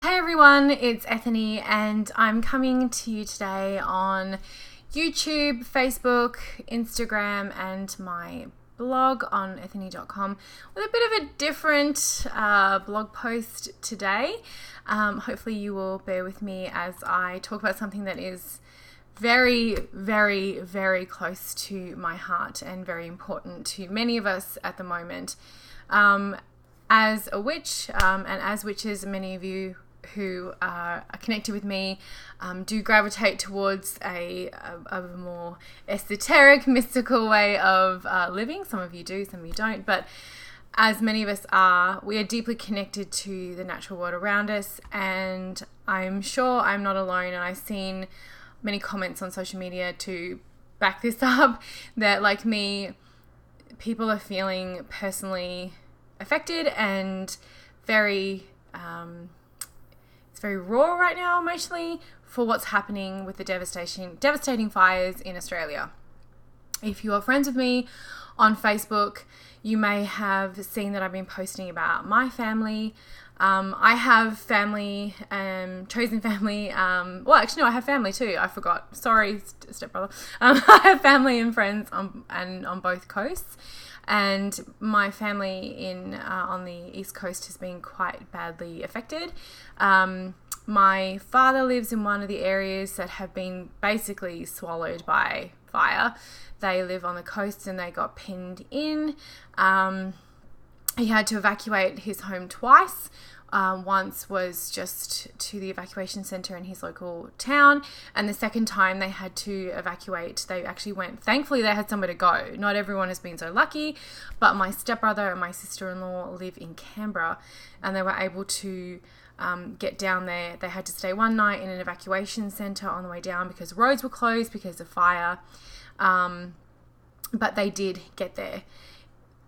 Hi everyone, it's Ethany and I'm coming to you today on YouTube, Facebook, Instagram and my blog on ethany.com with a bit of a different blog post today. Hopefully you will bear with me as I talk about something that is very, very, very close to my heart and very important to many of us at the moment. As a witch, and as witches, many of you who are connected with me do gravitate towards a more esoteric, mystical way of living. Some of you do, some of you don't, but as many of us are, we are deeply connected to the natural world around us, and I'm sure I'm not alone, and I've seen many comments on social media to back this up, that like me, people are feeling personally affected and very it's very raw right now emotionally for what's happening with the devastating fires in Australia. If you are friends with me on Facebook, you may have seen that I've been posting about my family. I have family, chosen family. Well, actually, no, I have family too. I forgot. Sorry, stepbrother. I have family and friends on both coasts. And my family on the East Coast has been quite badly affected. My father lives in one of the areas that have been basically swallowed by fire. They live on the coast and they got pinned in. He had to evacuate his home twice. Once was just to the evacuation centre in his local town, and the second time they had to evacuate, they actually went, thankfully they had somewhere to go. Not everyone has been so lucky, but my stepbrother and my sister-in-law live in Canberra, and they were able to get down there. They had to stay one night in an evacuation centre on the way down because roads were closed because of fire, but they did get there.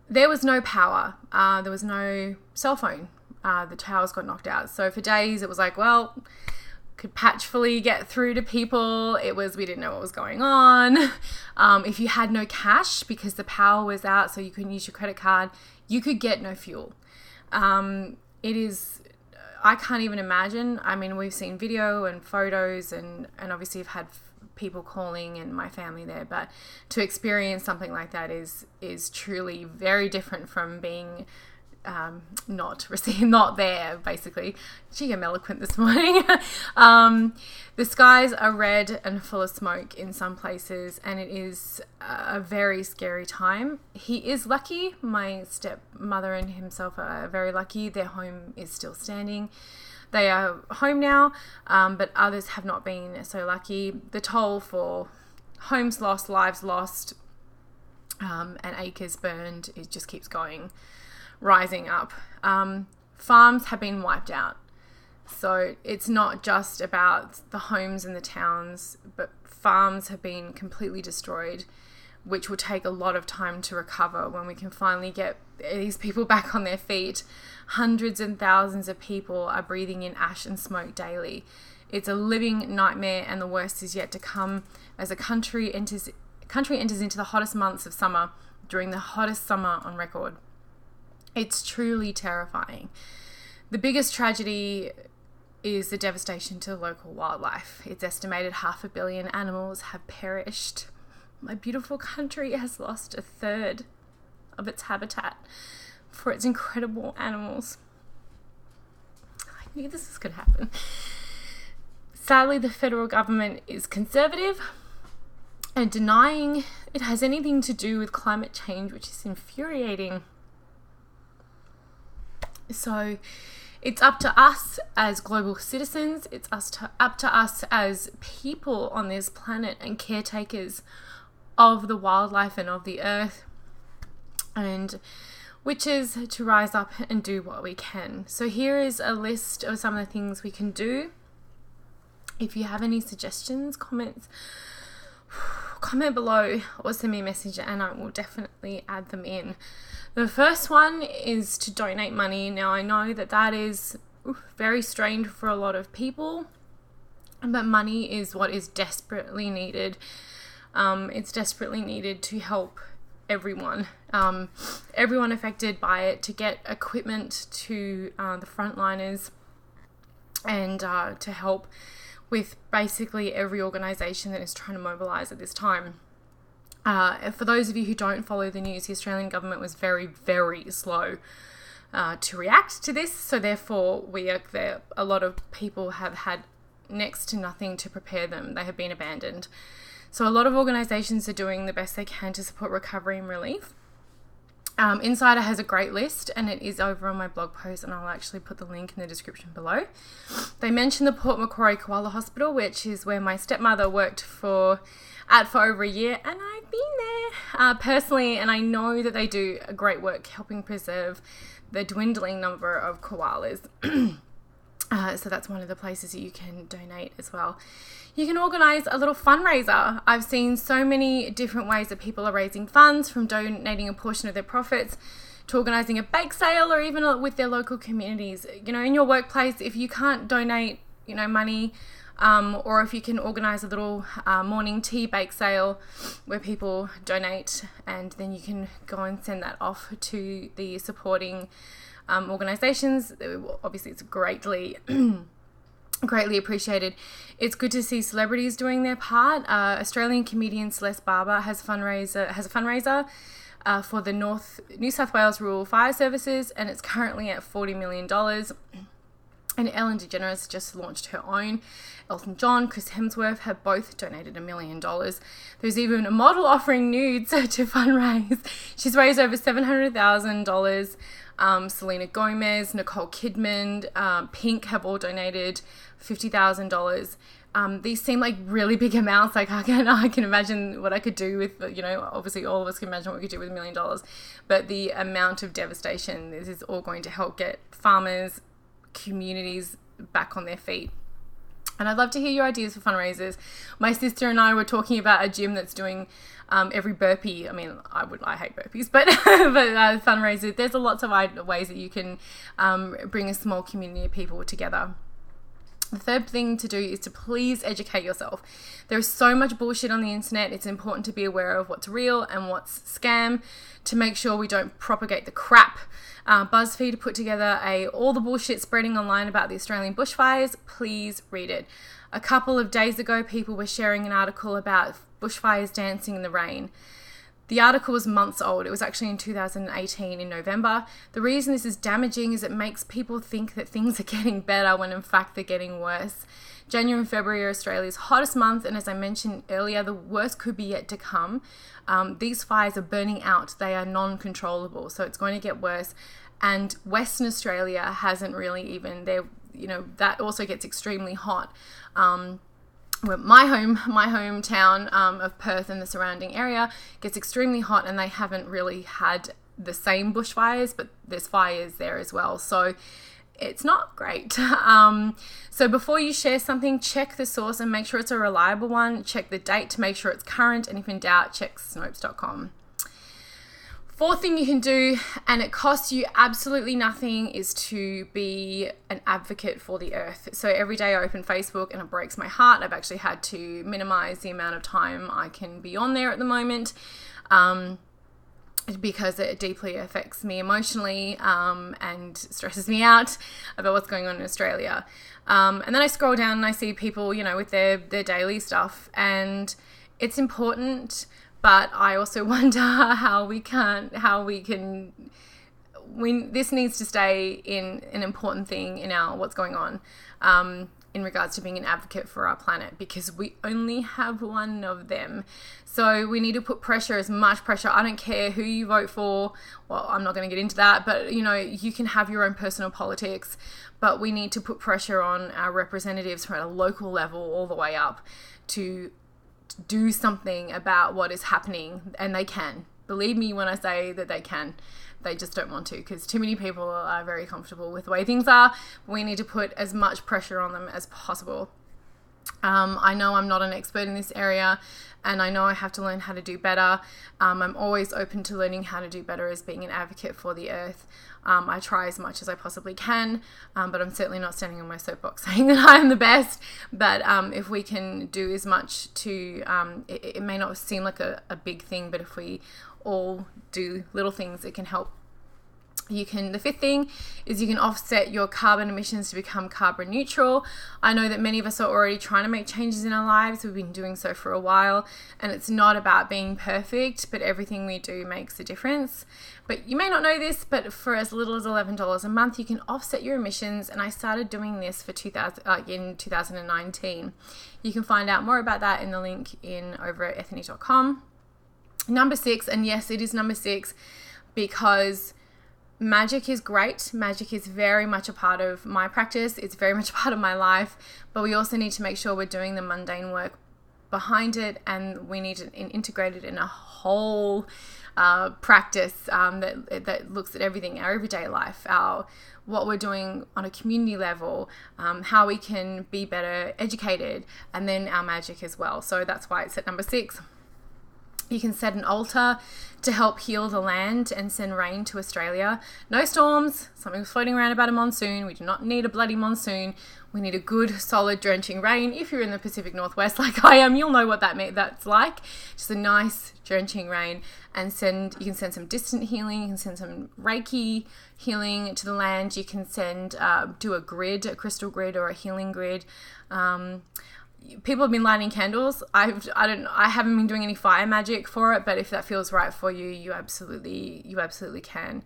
There was no power, there was no cell phone. The towers got knocked out. So for days it was like, well, could patchfully get through to people. We didn't know what was going on. If you had no cash because the power was out, so you couldn't use your credit card, you could get no fuel. I can't even imagine. I mean, we've seen video and photos and obviously I've had people calling and my family there, but to experience something like that is truly very different from being not there, basically. Gee, I'm eloquent this morning. The skies are red and full of smoke in some places, and it is a very scary time. He is lucky. My stepmother and himself are very lucky. Their home is still standing. They are home now, but others have not been so lucky. The toll for homes lost, lives lost, and acres burned, it just keeps rising up. Farms have been wiped out. So it's not just about the homes and the towns, but farms have been completely destroyed, which will take a lot of time to recover when we can finally get these people back on their feet. Hundreds and thousands of people are breathing in ash and smoke daily. It's a living nightmare, and the worst is yet to come as a country enters into the hottest months of summer, during the hottest summer on record. It's truly terrifying. The biggest tragedy is the devastation to local wildlife. It's estimated 500 million animals have perished. My beautiful country has lost a third of its habitat for its incredible animals. I knew this was going to happen. Sadly, the federal government is conservative and denying it has anything to do with climate change, which is infuriating. So it's up to us as global citizens, it's up to us as people on this planet and caretakers of the wildlife and of the earth, and witches to rise up and do what we can. So here is a list of some of the things we can do. If you have any suggestions, comment below or send me a message and I will definitely add them in. The first one is to donate money. Now, I know that is very strange for a lot of people, but money is what is desperately needed. It's desperately needed to help everyone affected by it, to get equipment to the frontliners and to help with basically every organisation that is trying to mobilise at this time. For those of you who don't follow the news, the Australian government was very, very slow to react to this. So therefore, a lot of people have had next to nothing to prepare them. They have been abandoned. So a lot of organisations are doing the best they can to support recovery and relief. Insider has a great list, and it is over on my blog post, and I'll actually put the link in the description below. They mentioned the Port Macquarie Koala Hospital, which is where my stepmother worked for over a year, and I've been there personally, and I know that they do a great work helping preserve the dwindling number of koalas. So that's one of the places that you can donate as well. You can organise a little fundraiser. I've seen so many different ways that people are raising funds, from donating a portion of their profits to organising a bake sale, or even with their local communities. You know, in your workplace, if you can't donate, money, or if you can organise a little morning tea bake sale where people donate, and then you can go and send that off to the supporting organisations. Obviously, it's greatly appreciated. It's good to see celebrities doing their part. Australian comedian Celeste Barber has a fundraiser for the New South Wales Rural Fire Services, and it's currently at $40 million. And Ellen DeGeneres just launched her own. Elton John, Chris Hemsworth have both donated $1 million. There's even a model offering nudes to fundraise. She's raised over $700,000. Selena Gomez, Nicole Kidman, Pink have all donated $50,000. These seem like really big amounts. Like I can imagine what I could do with, obviously all of us can imagine what we could do with $1 million. But the amount of devastation, this is all going to help get farmers, communities back on their feet. And I'd love to hear your ideas for fundraisers. My sister and I were talking about a gym that's doing every burpee. I mean, I hate burpees, but fundraisers. There's lots of ways that you can bring a small community of people together. The third thing to do is to please educate yourself. There is so much bullshit on the internet. It's important to be aware of what's real and what's scam to make sure we don't propagate the crap. BuzzFeed put together all the bullshit spreading online about the Australian bushfires. Please read it. A couple of days ago, people were sharing an article about bushfires dancing in the rain. The article was months old. It was actually in 2018 in November. The reason this is damaging is it makes people think that things are getting better when in fact they're getting worse. January and February are Australia's hottest month, and as I mentioned earlier, the worst could be yet to come. These fires are burning out. They are non-controllable, so it's going to get worse. And Western Australia hasn't really even, that also gets extremely hot. My hometown of Perth and the surrounding area gets extremely hot, and they haven't really had the same bushfires, but there's fires there as well. So it's not great. So before you share something, check the source and make sure it's a reliable one. Check the date to make sure it's current, and if in doubt, check Snopes.com. Fourth thing you can do, and it costs you absolutely nothing, is to be an advocate for the earth. So every day I open Facebook and it breaks my heart. I've actually had to minimize the amount of time I can be on there at the moment because it deeply affects me emotionally and stresses me out about what's going on in Australia. And then I scroll down and I see people, with their daily stuff, and it's important. But I also wonder this needs to stay in an important thing in what's going on in regards to being an advocate for our planet, because we only have one of them. So we need to put as much pressure. I don't care who you vote for. Well, I'm not going to get into that, but you can have your own personal politics, but we need to put pressure on our representatives from a local level all the way up to do something about what is happening, and they can. Believe me when I say that they can. They just don't want to, because too many people are very comfortable with the way things are. We need to put as much pressure on them as possible. I know I'm not an expert in this area, and I know I have to learn how to do better. I'm always open to learning how to do better as being an advocate for the earth. I try as much as I possibly can, but I'm certainly not standing on my soapbox saying that I am the best. But if we can do as much to, it may not seem like a big thing, but if we all do little things, it can help The fifth thing is you can offset your carbon emissions to become carbon neutral. I know that many of us are already trying to make changes in our lives. We've been doing so for a while, and it's not about being perfect, but everything we do makes a difference. But you may not know this, but for as little as $11 a month, you can offset your emissions. And I started doing this for in 2019. You can find out more about that in the link over at ethany.com. Number 6, and yes, it is number 6, because magic is great. Magic is very much a part of my practice. It's very much a part of my life, but we also need to make sure we're doing the mundane work behind it, and we need it integrated in a whole practice that looks at everything, our everyday life, what we're doing on a community level, how we can be better educated, and then our magic as well. So that's why it's at number 6. You can set an altar to help heal the land and send rain to Australia. No storms. Something was floating around about a monsoon. We do not need a bloody monsoon. We need a good, solid, drenching rain. If you're in the Pacific Northwest like I am, you'll know what that's like. Just a nice, drenching rain. And you can send some distant healing. You can send some Reiki healing to the land. You can do a crystal grid or a healing grid. People have been lighting candles. I haven't been doing any fire magic for it, but if that feels right for you, you absolutely can.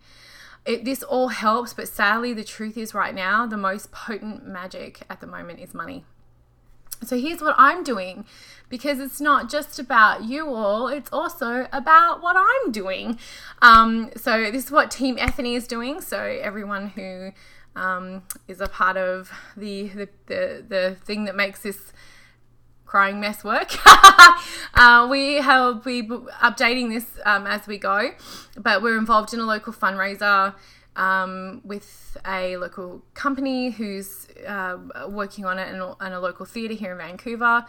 This all helps, but sadly, the truth is right now, the most potent magic at the moment is money. So here's what I'm doing, because it's not just about you all, it's also about what I'm doing. So this is what Team Ethany is doing. So everyone who is a part of the thing that makes this crying mess work. We updating this as we go, but we're involved in a local fundraiser with a local company who's working on it, and a local theatre here in Vancouver.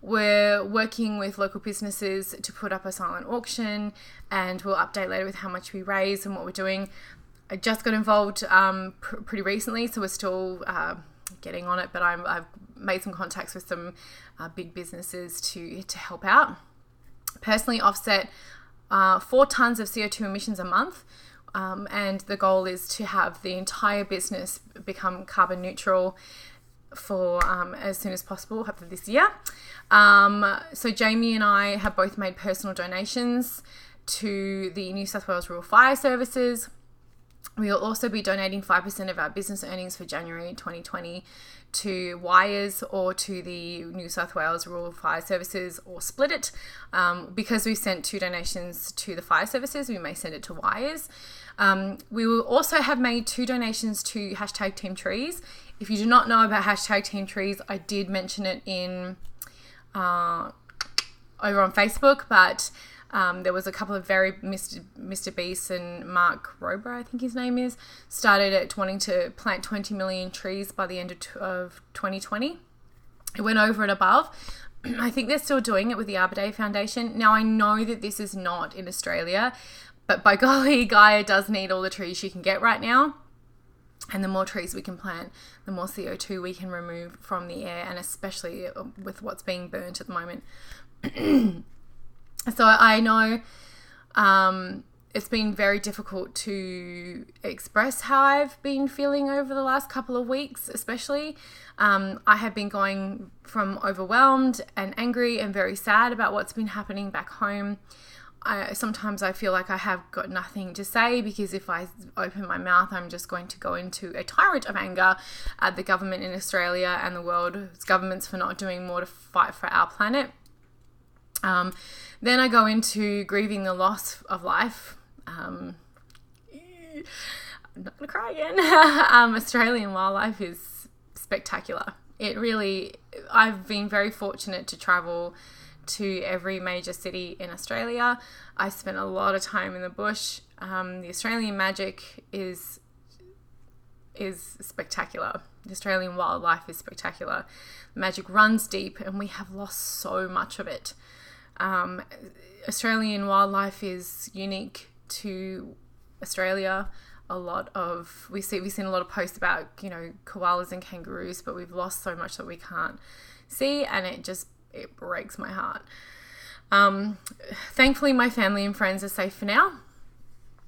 We're working with local businesses to put up a silent auction, and we'll update later with how much we raise and what we're doing. I just got involved pretty recently, so we're still getting on it, but I've made some contacts with some big businesses to help out. Personally offset 4 tons of CO2 emissions a month, and the goal is to have the entire business become carbon neutral for as soon as possible, hopefully this year. So Jamie and I have both made personal donations to the New South Wales Rural Fire Services. We will also be donating 5% of our business earnings for January 2020 to Wires or to the New South Wales Rural Fire Services, or split it. Because we sent 2 donations to the fire services, we may send it to Wires. We will also have made 2 donations to #TeamTrees. If you do not know about #TeamTrees, I did mention it in over on Facebook, but there was a couple of very Mr. Beast and Mark Rober, I think his name is, started at wanting to plant 20 million trees by the end of 2020. It went over and above. I think they're still doing it with the Arbor Day Foundation. Now, I know that this is not in Australia, but by golly, Gaia does need all the trees she can get right now. And the more trees we can plant, the more CO2 we can remove from the air, and especially with what's being burnt at the moment. So I know it's been very difficult to express how I've been feeling over the last couple of weeks, especially. I have been going from overwhelmed and angry and very sad about what's been happening back home. Sometimes I feel like I have got nothing to say, because if I open my mouth, I'm just going to go into a tyrant of anger at the government in Australia and the world's governments for not doing more to fight for our planet. Then I go into grieving the loss of life. I'm not going to cry again. Australian wildlife is spectacular. I've been very fortunate to travel to every major city in Australia. I spent a lot of time in the bush. The Australian magic is spectacular. The Australian wildlife is spectacular. The magic runs deep, and we have lost so much of it. Australian wildlife is unique to Australia. We've seen a lot of posts about, koalas and kangaroos, but we've lost so much that we can't see, and it breaks my heart. Thankfully, my family and friends are safe for now.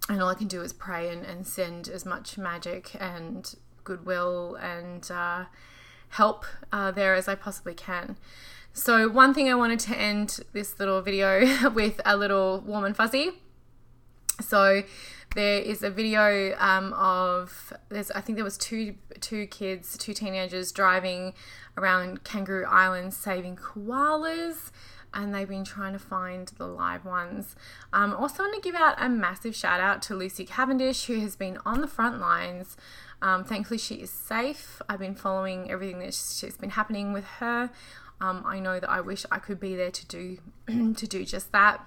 And all I can do is pray and send as much magic and goodwill and help there as I possibly can. So one thing I wanted to end this little video with a little warm and fuzzy. So there is a video I think there was two teenagers driving around Kangaroo Island saving koalas, and they've been trying to find the live ones. Also want to give out a massive shout out to Lucy Cavendish, who has been on the front lines. Thankfully she is safe. I've been following everything that's been happening with her. I know that I wish I could be there to do just that.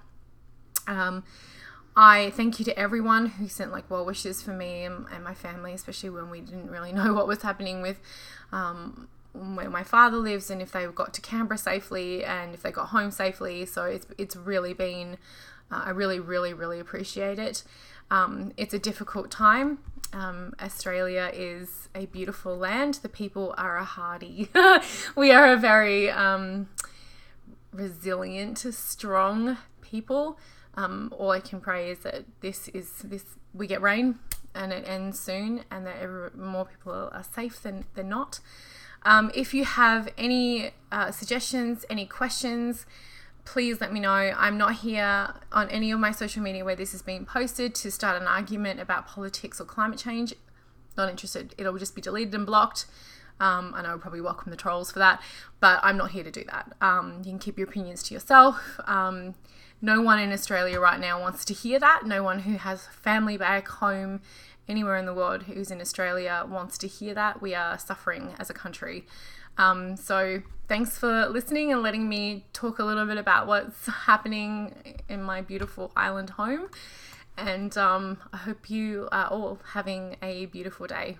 I thank you to everyone who sent like well wishes for me and my family, especially when we didn't really know what was happening with where my father lives, and if they got to Canberra safely and if they got home safely. So it's really been, I really, really, really appreciate it. It's a difficult time. Australia is a beautiful land. The people are a hardy. We are a very resilient, strong people. All I can pray is that we get rain and it ends soon, and that more people are safe than not. If you have any suggestions, any questions, please let me know. I'm not here on any of my social media where this is being posted to start an argument about politics or climate change. Not interested. It'll just be deleted and blocked. And I would probably welcome the trolls for that, but I'm not here to do that. You can keep your opinions to yourself. No one in Australia right now wants to hear that. No one who has family back home anywhere in the world who's in Australia wants to hear that. We are suffering as a country. So thanks for listening and letting me talk a little bit about what's happening in my beautiful island home. And I hope you are all having a beautiful day.